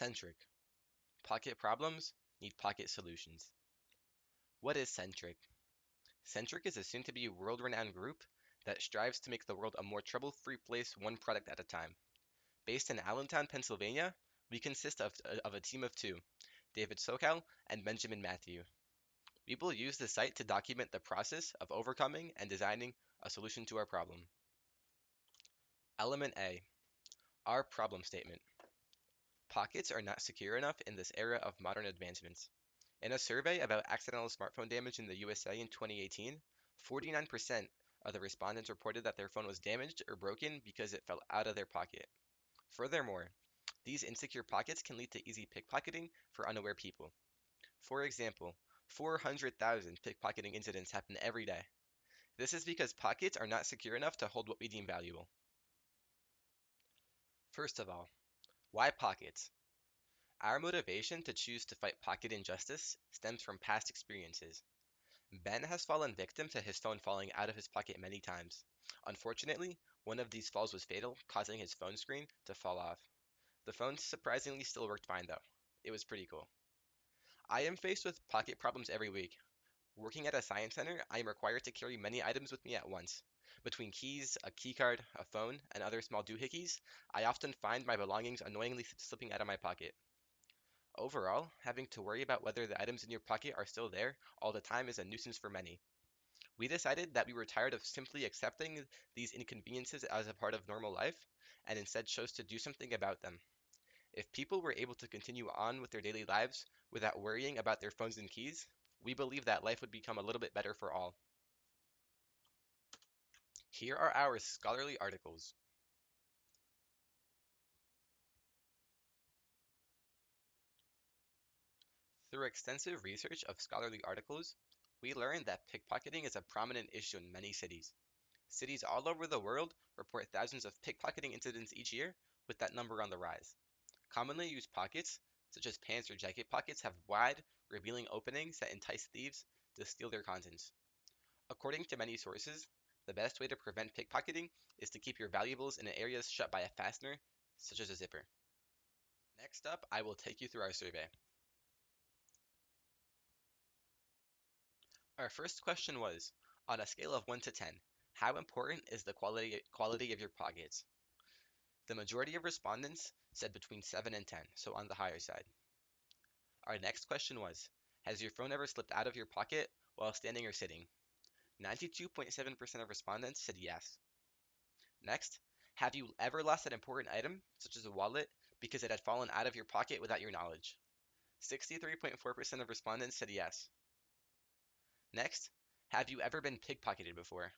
Centric. Pocket problems need pocket solutions. What is Centric? Centric is a soon-to-be world-renowned group that strives to make the world a more trouble-free place one product at a time. Based in Allentown, Pennsylvania, we consist of a team of two, David Sokal and Benjamin Matthew. We will use the site to document the process of overcoming and designing a solution to our problem. Element A. Our problem statement. Pockets are not secure enough in this era of modern advancements. In a survey about accidental smartphone damage in the USA in 2018, 49% of the respondents reported that their phone was damaged or broken because it fell out of their pocket. Furthermore, these insecure pockets can lead to easy pickpocketing for unaware people. For example, 400,000 pickpocketing incidents happen every day. This is because pockets are not secure enough to hold what we deem valuable. First of all, why pockets? Our motivation to choose to fight pocket injustice stems from past experiences. Ben has fallen victim to his phone falling out of his pocket many times. Unfortunately, one of these falls was fatal, causing his phone screen to fall off. The phone surprisingly still worked fine though. It was pretty cool. I am faced with pocket problems every week. Working at a science center, I am required to carry many items with me at once. Between keys, a keycard, a phone, and other small doohickeys, I often find my belongings annoyingly slipping out of my pocket. Overall, having to worry about whether the items in your pocket are still there all the time is a nuisance for many. We decided that we were tired of simply accepting these inconveniences as a part of normal life and instead chose to do something about them. If people were able to continue on with their daily lives without worrying about their phones and keys, we believe that life would become a little bit better for all. Here are our scholarly articles. Through extensive research of scholarly articles, we learned that pickpocketing is a prominent issue in many cities. Cities all over the world report thousands of pickpocketing incidents each year, with that number on the rise. Commonly used pockets, such as pants or jacket pockets, have wide, revealing openings that entice thieves to steal their contents. According to many sources, the best way to prevent pickpocketing is to keep your valuables in areas shut by a fastener, such as a zipper. Next up, I will take you through our survey. Our first question was, on a scale of 1 to 10, how important is the quality of your pockets? The majority of respondents said between 7 and 10, so on the higher side. Our next question was, has your phone ever slipped out of your pocket while standing or sitting? 92.7% of respondents said yes. Next, have you ever lost an important item, such as a wallet, because it had fallen out of your pocket without your knowledge? 63.4% of respondents said yes. Next, have you ever been pickpocketed before?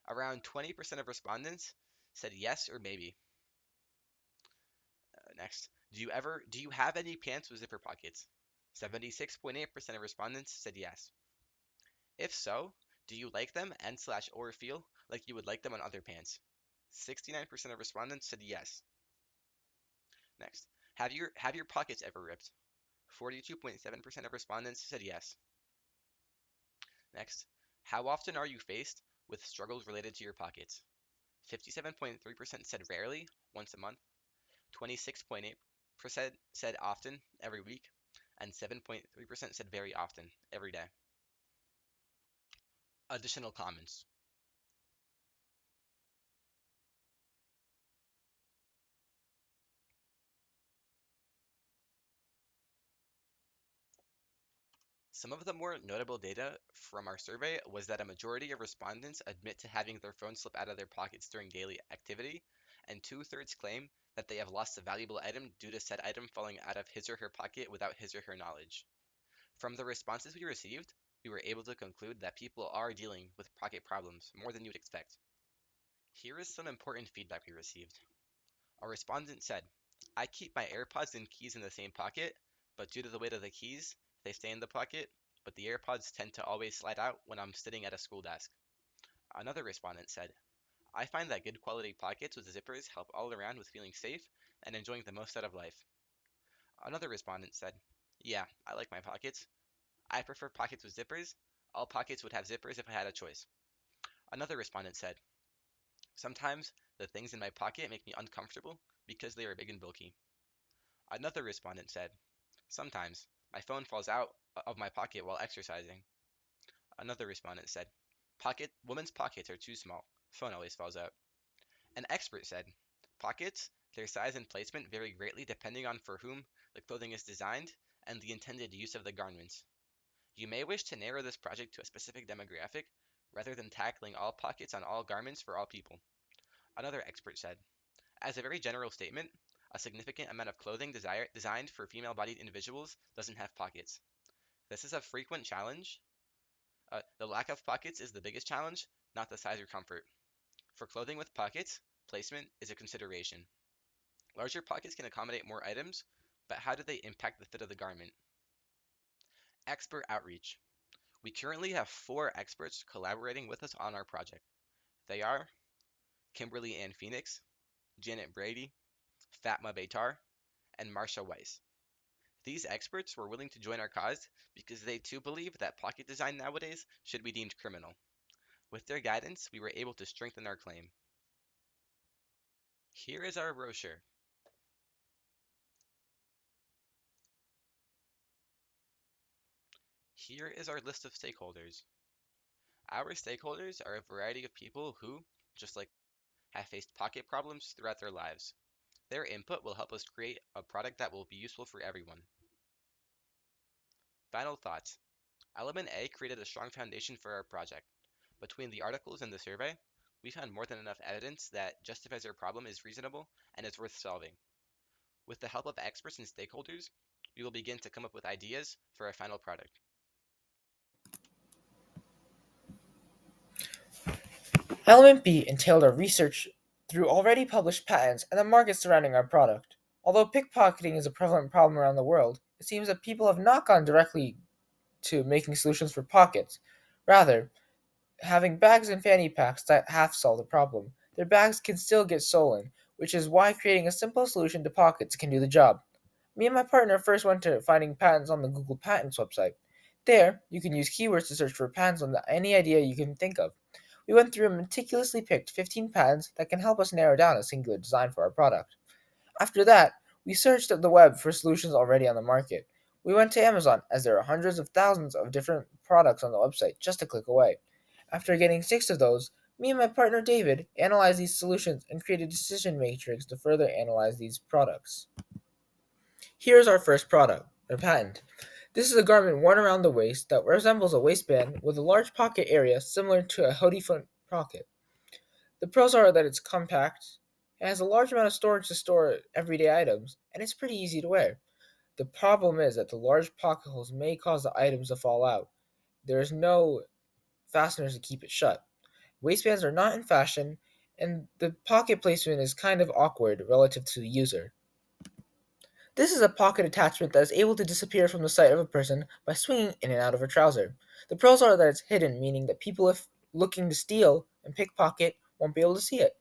Around 20% of respondents said yes or maybe. Next, do you have any pants with zipper pockets? 76.8% of respondents said yes. If so, do you like them and slash or feel like you would like them on other pants? 69% of respondents said yes. Next, have your pockets ever ripped? 42.7% of respondents said yes. Next, how often are you faced with struggles related to your pockets? 57.3% said rarely, once a month. 26.8% said often, every week. And 7.3% said very often, every day. Additional comments. Some of the more notable data from our survey was that a majority of respondents admit to having their phone slip out of their pockets during daily activity, and 2/3 claim that they have lost a valuable item due to said item falling out of his or her pocket without his or her knowledge. From the responses we received, we were able to conclude that people are dealing with pocket problems more than you'd expect. Here is some important feedback we received. A respondent said, I keep my AirPods and keys in the same pocket, but due to the weight of the keys, they stay in the pocket, but the AirPods tend to always slide out when I'm sitting at a school desk. Another respondent said, I find that good quality pockets with zippers help all around with feeling safe and enjoying the most out of life. Another respondent said, yeah, I like my pockets. I prefer pockets with zippers. All pockets would have zippers if I had a choice. Another respondent said, sometimes the things in my pocket make me uncomfortable because they are big and bulky. Another respondent said, "Sometimes my phone falls out of my pocket while exercising." Another respondent said, Women's pockets are too small. Phone always falls out." An expert said, "Pockets, their size and placement vary greatly depending on for whom the clothing is designed and the intended use of the garments. You may wish to narrow this project to a specific demographic rather than tackling all pockets on all garments for all people." Another expert said, "As a very general statement, a significant amount of clothing designed for female-bodied individuals doesn't have pockets. This is a frequent challenge. The lack of pockets is the biggest challenge, not the size or comfort. For clothing with pockets, placement is a consideration. Larger pockets can accommodate more items, but how do they impact the fit of the garment?" Expert outreach. We currently have 4 experts collaborating with us on our project. They are Kimberly Ann Phoenix, Janet Brady, Fatma Beitar, and Marsha Weiss. These experts were willing to join our cause because they too believe that pocket design nowadays should be deemed criminal. With their guidance, we were able to strengthen our claim. Here is our brochure. Here is our list of stakeholders. Our stakeholders are a variety of people who, just like have faced pocket problems throughout their lives. Their input will help us create a product that will be useful for everyone. Final thoughts. Element A created a strong foundation for our project. Between the articles and the survey, we found more than enough evidence that justifies our problem is reasonable and is worth solving. With the help of experts and stakeholders, we will begin to come up with ideas for our final product. Element B entailed our research through already published patents and the market surrounding our product. Although pickpocketing is a prevalent problem around the world, it seems that people have not gone directly to making solutions for pockets. Rather, having bags and fanny packs that half solve the problem. Their bags can still get stolen, which is why creating a simple solution to pockets can do the job. Me and my partner first went to finding patents on the Google Patents website. There, you can use keywords to search for patents on any idea you can think of. We went through and meticulously picked 15 patents that can help us narrow down a singular design for our product. After that, we searched the web for solutions already on the market. We went to Amazon, as there are hundreds of thousands of different products on the website just a click away. After getting 6 of those, me and my partner David analyzed these solutions and created a decision matrix to further analyze these products. Here's our first product, or patent. This is a garment worn around the waist that resembles a waistband with a large pocket area similar to a hoodie front pocket. The pros are that it's compact, it has a large amount of storage to store everyday items, and it's pretty easy to wear. The problem is that the large pocket holes may cause the items to fall out. There is no fasteners to keep it shut. Waistbands are not in fashion, and the pocket placement is kind of awkward relative to the user. This is a pocket attachment that is able to disappear from the sight of a person by swinging in and out of a trouser. The pros are that it's hidden, meaning that people, if looking to steal and pickpocket, won't be able to see it.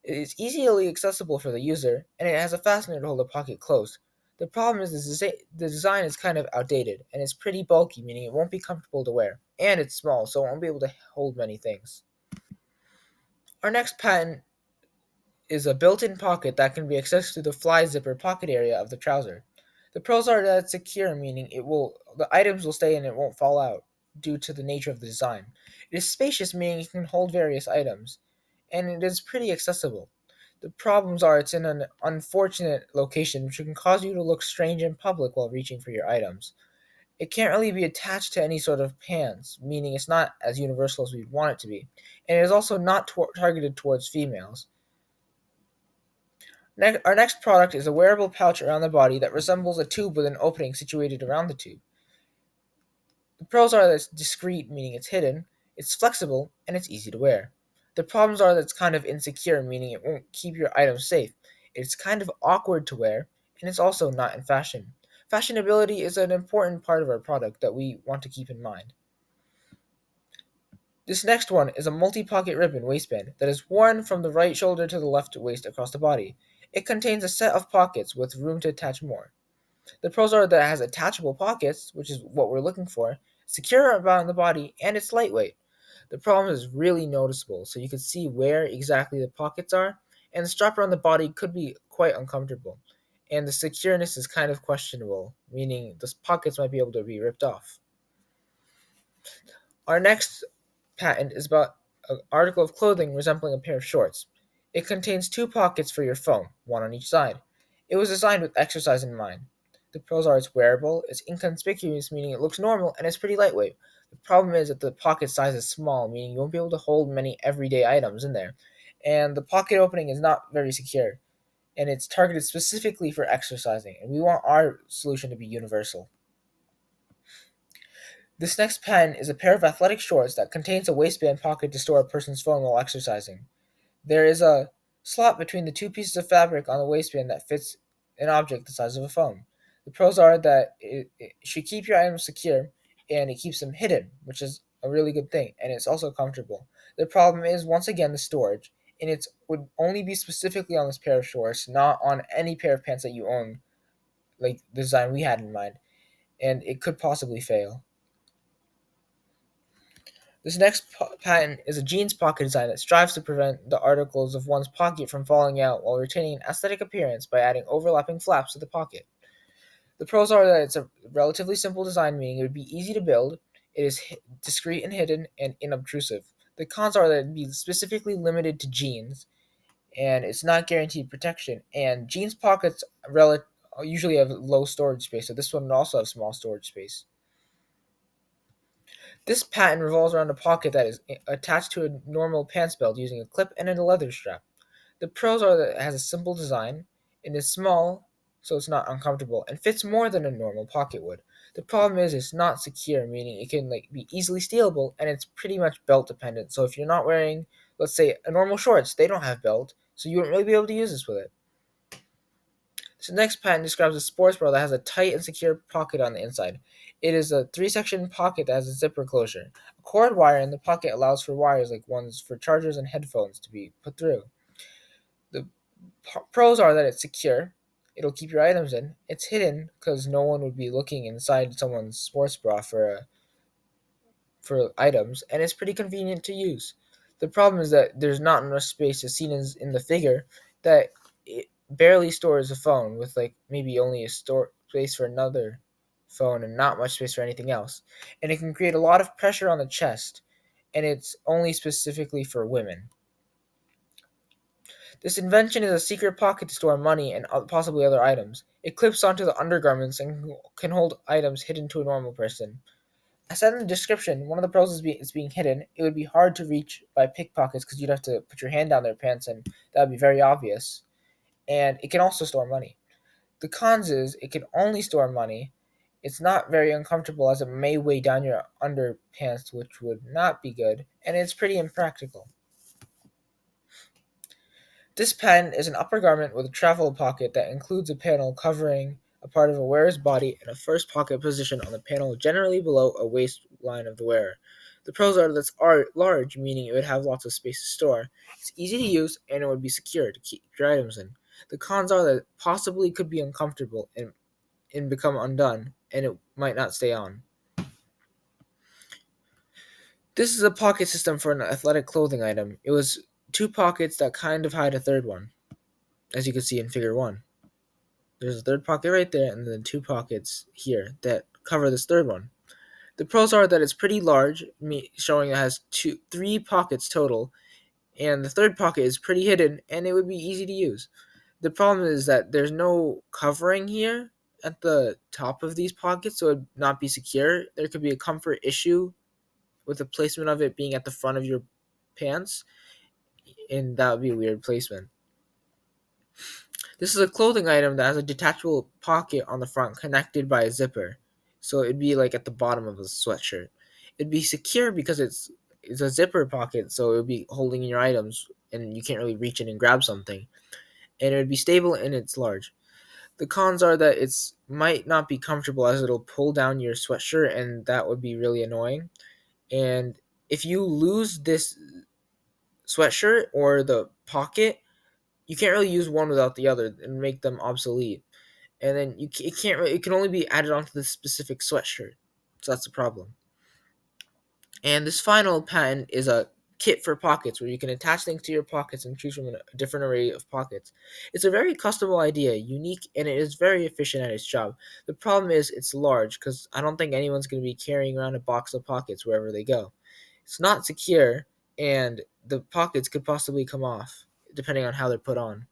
It is easily accessible for the user, and it has a fastener to hold the pocket closed. The problem is the design is kind of outdated, and it's pretty bulky, meaning it won't be comfortable to wear. And it's small, so it won't be able to hold many things. Our next patent is a built-in pocket that can be accessed through the fly zipper pocket area of the trouser. The pros are that it's secure, meaning the items will stay and it won't fall out due to the nature of the design. It is spacious, meaning it can hold various items, and it is pretty accessible. The problems are it's in an unfortunate location which can cause you to look strange in public while reaching for your items. It can't really be attached to any sort of pants, meaning it's not as universal as we'd want it to be, and it is also not targeted towards females. Our next product is a wearable pouch around the body that resembles a tube with an opening situated around the tube. The pros are that it's discreet, meaning it's hidden, it's flexible, and it's easy to wear. The problems are that it's kind of insecure, meaning it won't keep your items safe. It's kind of awkward to wear, and it's also not in fashion. Fashionability is an important part of our product that we want to keep in mind. This next one is a multi-pocket ribbon waistband that is worn from the right shoulder to the left waist across the body. It contains a set of pockets with room to attach more. The pros are that it has attachable pockets, which is what we're looking for, secure around the body, and it's lightweight. The problem is really noticeable, so you can see where exactly the pockets are, and the strap around the body could be quite uncomfortable. and the secureness is kind of questionable, meaning the pockets might be able to be ripped off. Our next patent is about an article of clothing resembling a pair of shorts. It contains two pockets for your phone, one on each side. It was designed with exercise in mind. The pros are it's wearable, it's inconspicuous, meaning it looks normal, and it's pretty lightweight. The problem is that the pocket size is small, meaning you won't be able to hold many everyday items in there. And the pocket opening is not very secure, and it's targeted specifically for exercising, and we want our solution to be universal. This next pen is a pair of athletic shorts that contains a waistband pocket to store a person's phone while exercising. There is a slot between the two pieces of fabric on the waistband that fits an object the size of a phone. The pros are that it should keep your items secure and it keeps them hidden, which is a really good thing, and it's also comfortable. The problem is, once again, the storage, and it would only be specifically on this pair of shorts, not on any pair of pants that you own, like the design we had in mind, and it could possibly fail. This next patent is a jeans pocket design that strives to prevent the articles of one's pocket from falling out while retaining an aesthetic appearance by adding overlapping flaps to the pocket. The pros are that it's a relatively simple design, meaning it would be easy to build, it is discreet and hidden, and inobtrusive. The cons are that it would be specifically limited to jeans, and it's not guaranteed protection, and jeans pockets usually have low storage space, so this one would also have small storage space. This patent revolves around a pocket that is attached to a normal pants belt using a clip and a leather strap. The pros are that it has a simple design, it is small, so it's not uncomfortable, and fits more than a normal pocket would. The problem is it's not secure, meaning it can be easily stealable, and it's pretty much belt dependent. So if you're not wearing, let's say, a normal shorts, they don't have belt, so you wouldn't really be able to use this with it. So the next patent describes a sports bra that has a tight and secure pocket on the inside. It is a three-section pocket that has a zipper closure. A cord wire in the pocket allows for wires like ones for chargers and headphones to be put through. The pros are that it's secure, it'll keep your items in, it's hidden because no one would be looking inside someone's sports bra for items, and it's pretty convenient to use. The problem is that there's not enough space, as seen in the figure, that it barely stores a phone with maybe only a store space for another phone and not much space for anything else. And it can create a lot of pressure on the chest, and it's only specifically for women. This invention is a secret pocket to store money and possibly other items. It clips onto the undergarments and can hold items hidden to a normal person. As said in the description, one of the pros is being hidden. It would be hard to reach by pickpockets because you'd have to put your hand down their pants, and that would be very obvious. And it can also store money. The cons is it can only store money. It's not very uncomfortable as it may weigh down your underpants, which would not be good, and it's pretty impractical. This pen is an upper garment with a travel pocket that includes a panel covering a part of a wearer's body and a first pocket position on the panel generally below a waistline of the wearer. The pros are that it's large, meaning it would have lots of space to store. It's easy to use and it would be secure to keep your items in. The cons are that it possibly could be uncomfortable and become undone, and it might not stay on. This is a pocket system for an athletic clothing item. It was two pockets that kind of hide a third one, as you can see in figure 1. There's a third pocket right there, and then two pockets here that cover this third one. The pros are that it's pretty large, showing it has three pockets total, and the third pocket is pretty hidden, and it would be easy to use. The problem is that there's no covering here at the top of these pockets, so it would not be secure. There could be a comfort issue with the placement of it being at the front of your pants, and that would be a weird placement. This is a clothing item that has a detachable pocket on the front connected by a zipper. So it'd be like at the bottom of a sweatshirt. It'd be secure because it's a zipper pocket, so it would be holding your items and you can't really reach in and grab something. And it would be stable and it's large. The cons are that it's might not be comfortable as it'll pull down your sweatshirt and that would be really annoying. And if you lose this sweatshirt or the pocket, you can't really use one without the other and make them obsolete. And then it can only be added onto the specific sweatshirt. So that's the problem. And this final patent is a kit for pockets where you can attach things to your pockets and choose from a different array of pockets. It's a very customable idea, unique, and it is very efficient at its job. The problem is it's large because I don't think anyone's going to be carrying around a box of pockets wherever they go. It's not secure, and the pockets could possibly come off depending on how they're put on.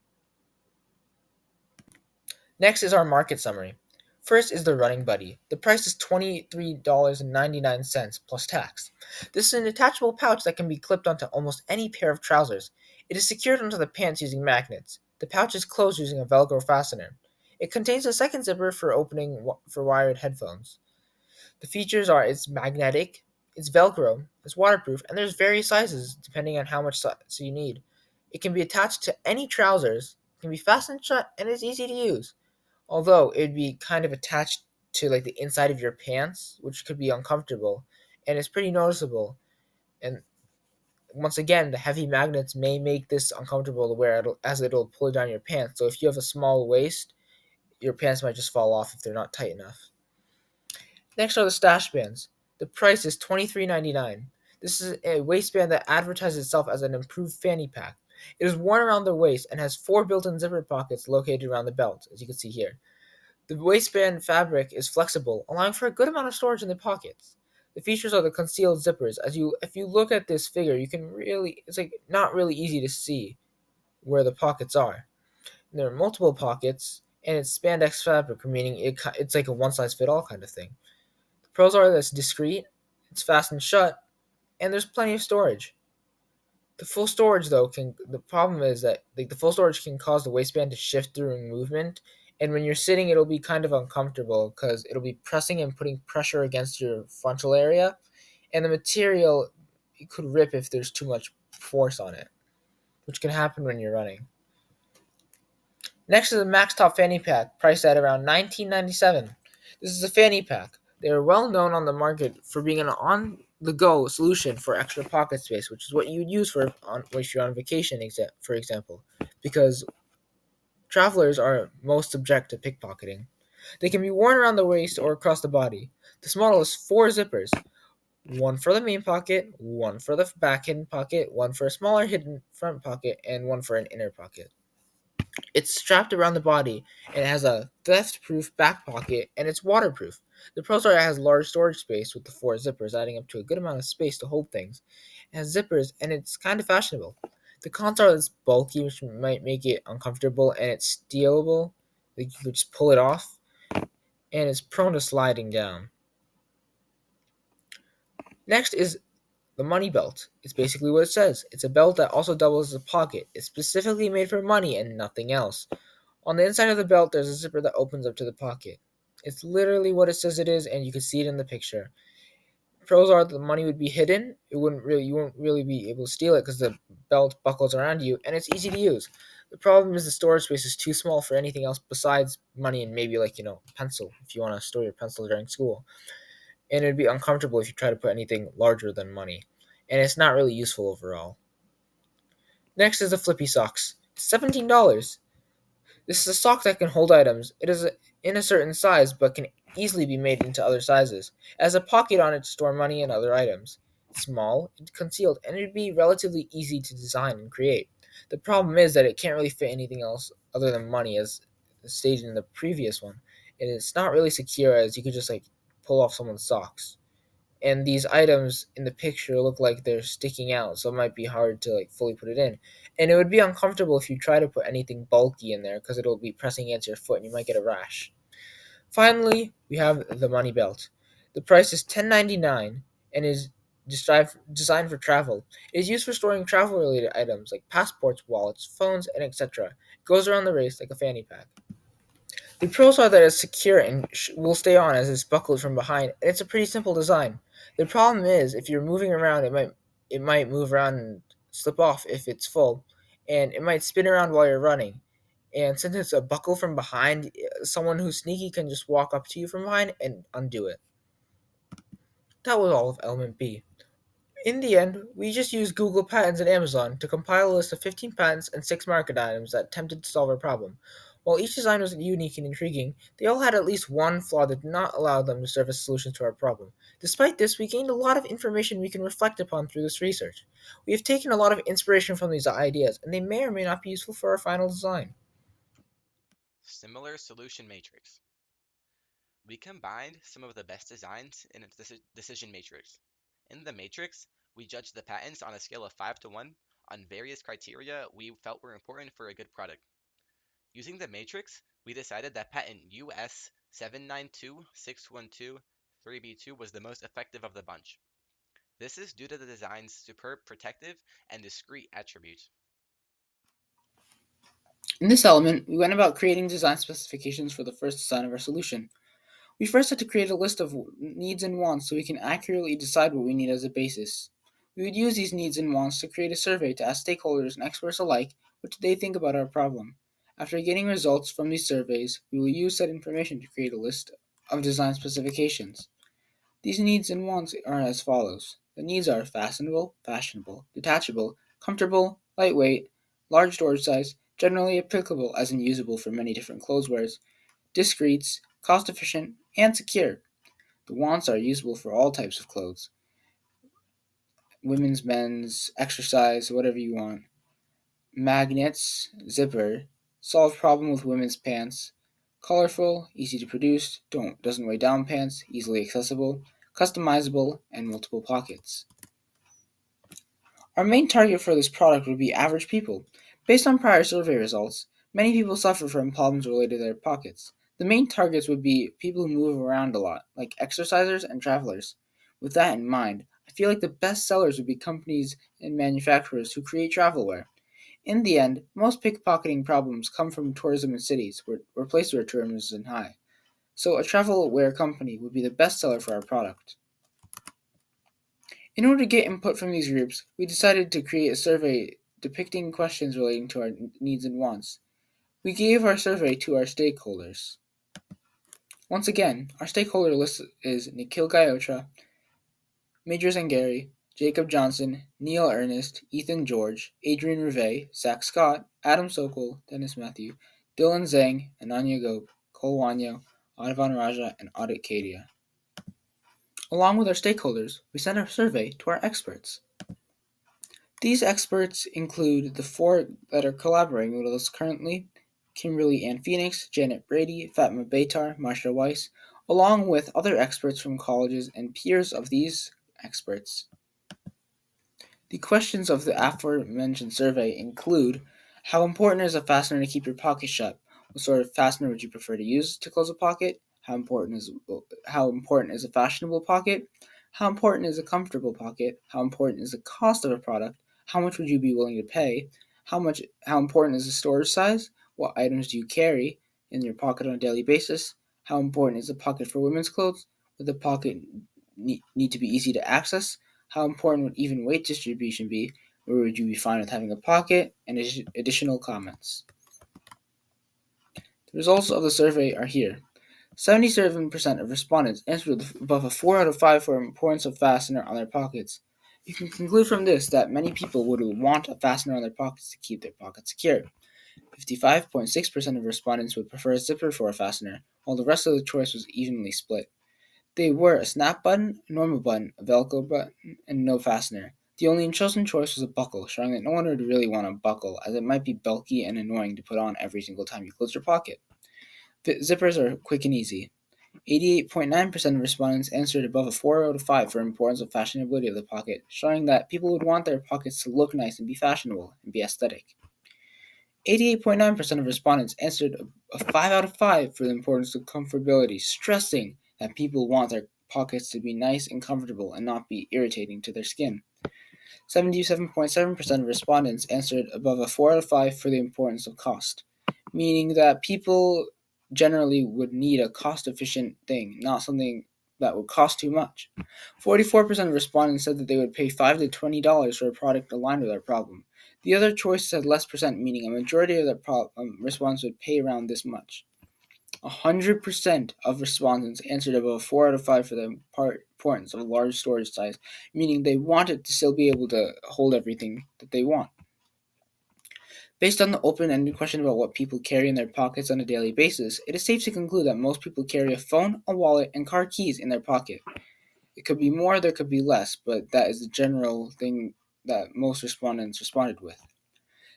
Next is our market summary. First is the Running Buddy. The price is $23.99 plus tax. This is an attachable pouch that can be clipped onto almost any pair of trousers. It is secured onto the pants using magnets. The pouch is closed using a Velcro fastener. It contains a second zipper for opening for wired headphones. The features are it's magnetic, it's Velcro, it's waterproof, and there's various sizes depending on how much size you need. It can be attached to any trousers, can be fastened shut, and is easy to use. Although it'd be kind of attached to like the inside of your pants, which could be uncomfortable, and it's pretty noticeable. And once again, the heavy magnets may make this uncomfortable to wear as it'll pull down your pants. So if you have a small waist, your pants might just fall off if they're not tight enough. Next are the stash bands. The price is $23.99. This is a waistband that advertises itself as an improved fanny pack. It is worn around the waist and has four built-in zipper pockets located around the belt, as you can see here. The waistband fabric is flexible, allowing for a good amount of storage in the pockets. The features are the concealed zippers. If you look at this figure, you can really it's like not really easy to see where the pockets are. And there are multiple pockets, and it's spandex fabric, meaning it's like a one size fit all kind of thing. The pros are that it's discreet, it's fastened shut, and there's plenty of storage. The problem is that like the full storage can cause the waistband to shift during movement, and when you're sitting, it'll be kind of uncomfortable because it'll be pressing and putting pressure against your frontal area, and the material it could rip if there's too much force on it, which can happen when you're running. Next is a Max Top fanny pack, priced at around $19.97. This is a fanny pack. They are well known on the market for being an on-the-go solution for extra pocket space, which is what you'd use if you're on vacation, for example, because travelers are most subject to pickpocketing. They can be worn around the waist or across the body. This model has four zippers, one for the main pocket, one for the back hidden pocket, one for a smaller hidden front pocket, and one for an inner pocket. It's strapped around the body and it has a theft-proof back pocket and it's waterproof. The Pro Star has large storage space with the four zippers, adding up to a good amount of space to hold things. It has zippers and it's kind of fashionable. The console is bulky, which might make it uncomfortable, and it's stealable. Like you could just pull it off, and it's prone to sliding down. Next is the money belt. It's basically what it says. It's a belt that also doubles as a pocket. It's specifically made for money and nothing else. On the inside of the belt, there's a zipper that opens up to the pocket. It's literally what it says it is, and you can see it in the picture. Pros are the money would be hidden. You won't really be able to steal it because the belt buckles around you, and it's easy to use. The problem is the storage space is too small for anything else besides money and maybe pencil if you want to store your pencil during school. And it'd be uncomfortable if you try to put anything larger than money, and it's not really useful overall. Next is the flippy socks. $17. This is a sock that can hold items. It is in a certain size, but can easily be made into other sizes. It has a pocket on it to store money and other items. It's small, it's concealed, and it'd be relatively easy to design and create. The problem is that it can't really fit anything else other than money, as stated in the previous one. And it's not really secure, as you could just pull off someone's socks. And these items in the picture look like they're sticking out, so it might be hard to fully put it in. And it would be uncomfortable if you try to put anything bulky in there because it'll be pressing against your foot and you might get a rash. Finally, we have the money belt. The price is $10.99 and is designed for travel. It is used for storing travel related items like passports, wallets, phones, and etc. It goes around the waist like a fanny pack. The pros are that it's secure and will stay on as it's buckled from behind, and it's a pretty simple design. The problem is, if you're moving around, it might move around and slip off if it's full, and it might spin around while you're running. And since it's a buckle from behind, someone who's sneaky can just walk up to you from behind and undo it. That was all of Element B. In the end, we just used Google Patents and Amazon to compile a list of 15 patents and 6 market items that attempted to solve our problem. While each design was unique and intriguing, they all had at least one flaw that did not allow them to serve as solutions to our problem. Despite this, we gained a lot of information we can reflect upon through this research. We have taken a lot of inspiration from these ideas, and they may or may not be useful for our final design. Similar solution matrix. We combined some of the best designs in a decision matrix. In the matrix, we judged the patents on a scale of 5 to 1 on various criteria we felt were important for a good product. Using the matrix, we decided that patent US 792612-3B2 was the most effective of the bunch. This is due to the design's superb protective and discrete attributes. In this element, we went about creating design specifications for the first design of our solution. We first had to create a list of needs and wants so we can accurately decide what we need as a basis. We would use these needs and wants to create a survey to ask stakeholders and experts alike what do they think about our problem. After getting results from these surveys, we will use that information to create a list of design specifications. These needs and wants are as follows. The needs are fastenable, fashionable, detachable, comfortable, lightweight, large storage size, generally applicable as in usable for many different clothes wears, discreet, cost efficient, and secure. The wants are usable for all types of clothes women's, men's, exercise, whatever you want. Magnets, zipper, solve problem with women's pants. Colorful, easy to produce, doesn't weigh down pants, easily accessible, customizable, and multiple pockets. Our main target for this product would be average people. Based on prior survey results, many people suffer from problems related to their pockets. The main targets would be people who move around a lot, like exercisers and travelers. With that in mind, I feel like the best sellers would be companies and manufacturers who create travel wear. In the end, most pickpocketing problems come from tourism in cities, or places where tourism is high. So a travel wear company would be the best seller for our product. In order to get input from these groups, we decided to create a survey depicting questions relating to our needs and wants. We gave our survey to our stakeholders. Once again, our stakeholder list is Nikhil Gayotra, Major Zangari, Jacob Johnson, Neil Ernest, Ethan George, Adrian Rivet, Zach Scott, Adam Sokol, Dennis Matthew, Dylan Zhang, Ananya Gope, Cole Wanyo, Advan Raja, and Audit Kadia. Along with our stakeholders, we sent our survey to our experts. These experts include the four that are collaborating with us currently: Kimberly Ann Phoenix, Janet Brady, Fatma Baitar, Marsha Weiss, along with other experts from colleges and peers of these experts. The questions of the aforementioned survey include: how important is a fastener to keep your pocket shut? What sort of fastener would you prefer to use to close a pocket? How important is a fashionable pocket? How important is a comfortable pocket? How important is the cost of a product? How much would you be willing to pay? How important is the storage size? What items do you carry in your pocket on a daily basis? How important is a pocket for women's clothes? Would the pocket need to be easy to access? How important would even weight distribution be? Or would you be fine with having a pocket? And additional comments. The results of the survey are here. 77% of respondents answered above a 4 out of 5 for importance of fastener on their pockets. You can conclude from this that many people would want a fastener on their pockets to keep their pockets secure. 55.6% of respondents would prefer a zipper for a fastener, while the rest of the choice was evenly split. They were a snap button, a normal button, a Velcro button, and no fastener. The only chosen choice was a buckle, showing that no one would really want a buckle, as it might be bulky and annoying to put on every single time you close your pocket. Zippers are quick and easy. 88.9% of respondents answered above a 4 out of 5 for importance of fashionability of the pocket, showing that people would want their pockets to look nice and be fashionable and be aesthetic. 88.9% of respondents answered a 5 out of 5 for the importance of comfortability, stressing that people want their pockets to be nice and comfortable and not be irritating to their skin. 77.7% of respondents answered above a 4 out of 5 for the importance of cost, meaning that people generally would need a cost-efficient thing, not something that would cost too much. 44% of respondents said that they would pay $5 to $20 for a product aligned with their problem. The other choices had less percent, meaning a majority of the respondents would pay around this much. 100% of respondents answered above 4 out of 5 for the importance of a large storage size, meaning they wanted to still be able to hold everything that they want. Based on the open ended question about what people carry in their pockets on a daily basis, it is safe to conclude that most people carry a phone, a wallet, and car keys in their pocket. It could be more, there could be less, but that is the general thing that most respondents responded with.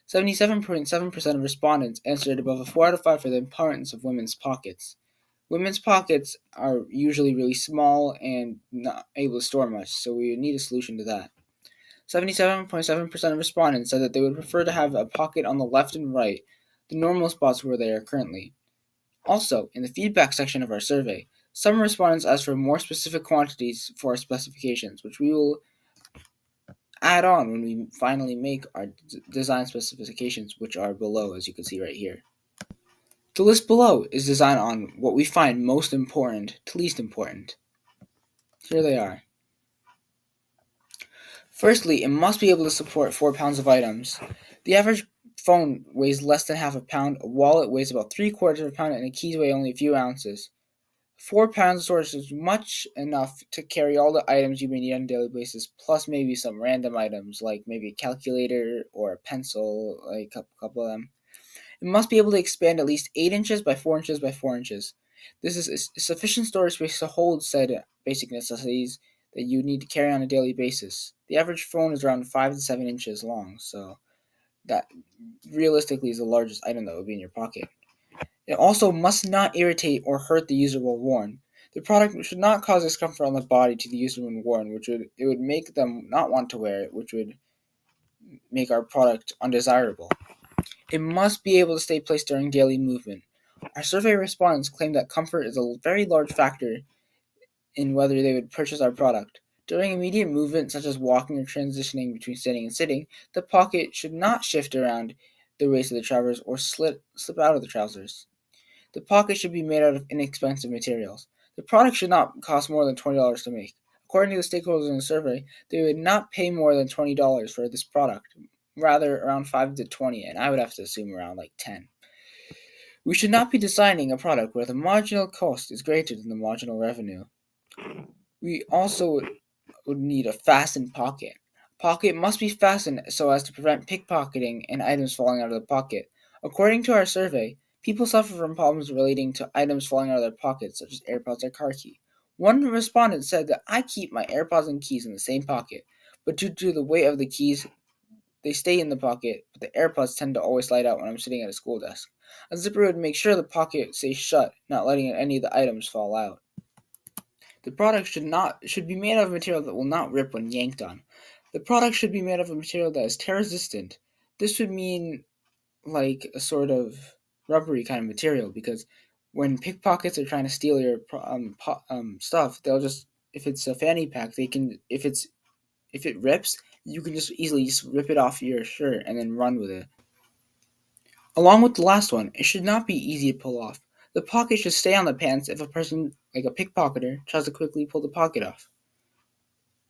77.7% of respondents answered above a 4 out of 5 for the importance of women's pockets. Women's pockets are usually really small and not able to store much, so we need a solution to that. 77.7% of respondents said that they would prefer to have a pocket on the left and right, the normal spots where they are currently. Also, in the feedback section of our survey, some respondents asked for more specific quantities for our specifications, which we will add on when we finally make our design specifications, which are below, as you can see right here. The list below is designed on what we find most important to least important. Here they are. Firstly, it must be able to support 4 pounds of items. The average phone weighs less than half a pound, a wallet weighs about 3/4 of a pound, and a keys weigh only a few ounces. 4 pounds of storage is much enough to carry all the items you may need on a daily basis, plus maybe some random items like maybe a calculator or a pencil, like a couple of them. It must be able to expand at least 8 inches by 4 inches by 4 inches. This is sufficient storage space to hold said basic necessities that you need to carry on a daily basis. The average phone is around 5 to 7 inches long, so that realistically is the largest item that would be in your pocket. It also must not irritate or hurt the user while worn. The product should not cause discomfort on the body to the user when worn, which would make them not want to wear it, which would make our product undesirable. It must be able to stay placed during daily movement. Our survey respondents claim that comfort is a very large factor in whether they would purchase our product. During immediate movement, such as walking or transitioning between standing and sitting, the pocket should not shift around the waist of the trousers or slip out of the trousers. The pocket should be made out of inexpensive materials. The product should not cost more than $20 to make. According to the stakeholders in the survey, they would not pay more than $20 for this product, rather around 5 to 20, and I would have to assume around like 10. We should not be designing a product where the marginal cost is greater than the marginal revenue. We also would need a fastened pocket. Pocket must be fastened so as to prevent pickpocketing and items falling out of the pocket. According to our survey, people suffer from problems relating to items falling out of their pockets, such as AirPods or car key. One respondent said that I keep my AirPods and keys in the same pocket, but due to the weight of the keys, they stay in the pocket, but the AirPods tend to always slide out when I'm sitting at a school desk. A zipper would make sure the pocket stays shut, not letting any of the items fall out. The product should be made of a material that will not rip when yanked on. The product should be made of a material that is tear resistant. This would mean like a sort of rubbery kind of material because when pickpockets are trying to steal your stuff, they'll just if it's a fanny pack, they can if it rips, you can just easily just rip it off your shirt and then run with it. Along with the last one, it should not be easy to pull off. The pocket should stay on the pants if a person, like a pickpocketer, tries to quickly pull the pocket off.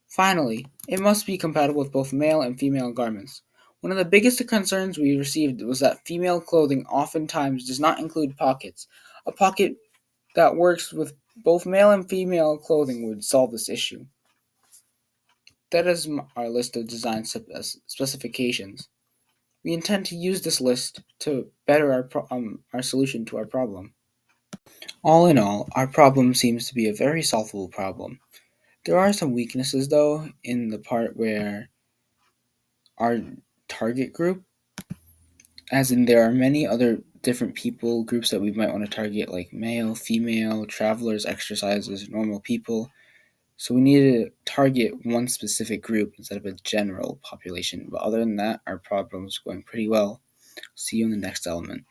Finally, it must be compatible with both male and female garments. One of the biggest concerns we received was that female clothing oftentimes does not include pockets. A pocket that works with both male and female clothing would solve this issue. That is our list of design specifications. We intend to use this list to better our solution to our problem. All in all, our problem seems to be a very solvable problem. There are some weaknesses, though, in the part where our target group, as in there are many other different people groups that we might want to target, like male, female, travelers, exercisers, normal people. So we need to target one specific group instead of a general population. But other than that, our problem is going pretty well. See you in the next element.